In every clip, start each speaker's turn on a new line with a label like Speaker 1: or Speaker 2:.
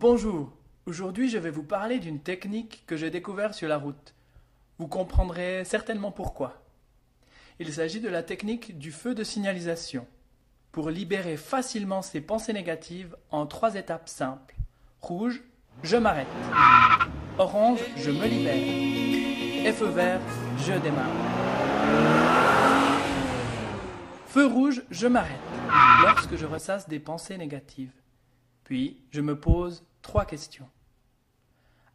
Speaker 1: Bonjour, aujourd'hui je vais vous parler d'une technique que j'ai découverte sur la route. Vous comprendrez certainement pourquoi. Il s'agit de la technique du feu de signalisation, pour libérer facilement ses pensées négatives en 3 étapes simples. Rouge, je m'arrête. Orange, je me libère. Et feu vert, je démarre. Feu rouge, je m'arrête, lorsque je ressasse des pensées négatives. Puis, je me pose 3 questions.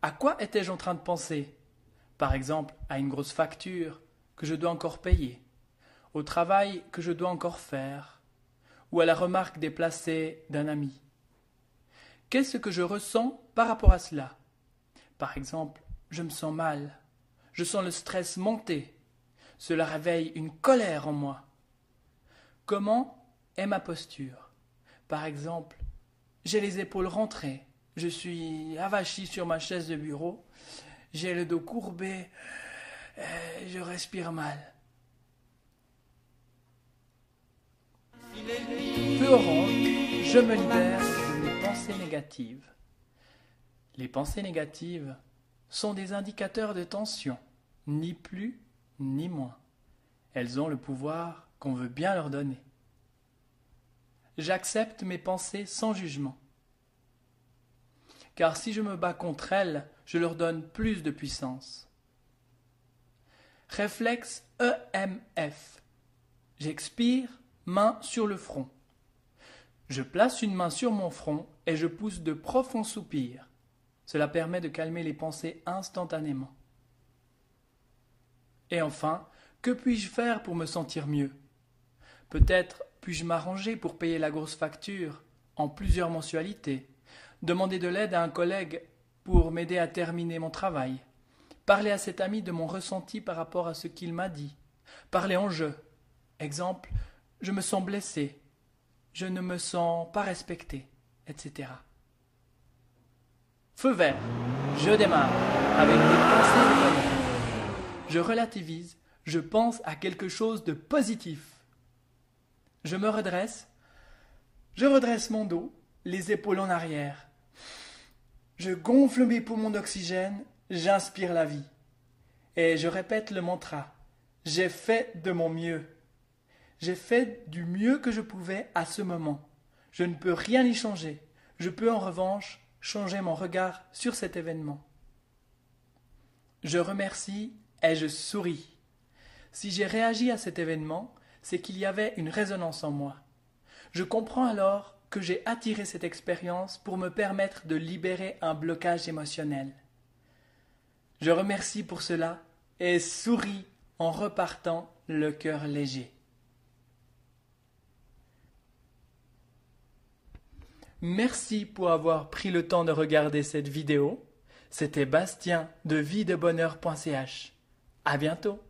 Speaker 1: À quoi étais-je en train de penser? Par exemple, à une grosse facture que je dois encore payer, au travail que je dois encore faire, ou à la remarque déplacée d'un ami. Qu'est-ce que je ressens par rapport à cela? Par exemple, je me sens mal, je sens le stress monter, cela réveille une colère en moi. Comment est ma posture? Par exemple, j'ai les épaules rentrées, je suis avachi sur ma chaise de bureau, j'ai le dos courbé, je respire mal. Feu orange, je me libère de mes pensées négatives. Les pensées négatives sont des indicateurs de tension, ni plus ni moins. Elles ont le pouvoir qu'on veut bien leur donner. J'accepte mes pensées sans jugement. Car si je me bats contre elles, je leur donne plus de puissance. Réflexe EMF. J'expire, main sur le front. Je place une main sur mon front et je pousse de profonds soupirs. Cela permet de calmer les pensées instantanément. Et enfin, que puis-je faire pour me sentir mieux? Peut-être puis-je m'arranger pour payer la grosse facture en plusieurs mensualités, demander de l'aide à un collègue pour m'aider à terminer mon travail, parler à cet ami de mon ressenti par rapport à ce qu'il m'a dit, parler en jeu. Exemple, je me sens blessé, je ne me sens pas respecté, etc. Feu vert, je démarre avec des pensées de bonheur. Je relativise, je pense à quelque chose de positif. Je me redresse, je redresse mon dos, les épaules en arrière. Je gonfle mes poumons d'oxygène, j'inspire la vie. Et je répète le mantra. J'ai fait de mon mieux. J'ai fait du mieux que je pouvais à ce moment. Je ne peux rien y changer. Je peux en revanche changer mon regard sur cet événement. Je remercie et je souris. Si j'ai réagi à cet événement, c'est qu'il y avait une résonance en moi. Je comprends alors que j'ai attiré cette expérience pour me permettre de libérer un blocage émotionnel. Je remercie pour cela et souris en repartant le cœur léger. Merci pour avoir pris le temps de regarder cette vidéo. C'était Bastien de videbonheur.ch. À bientôt.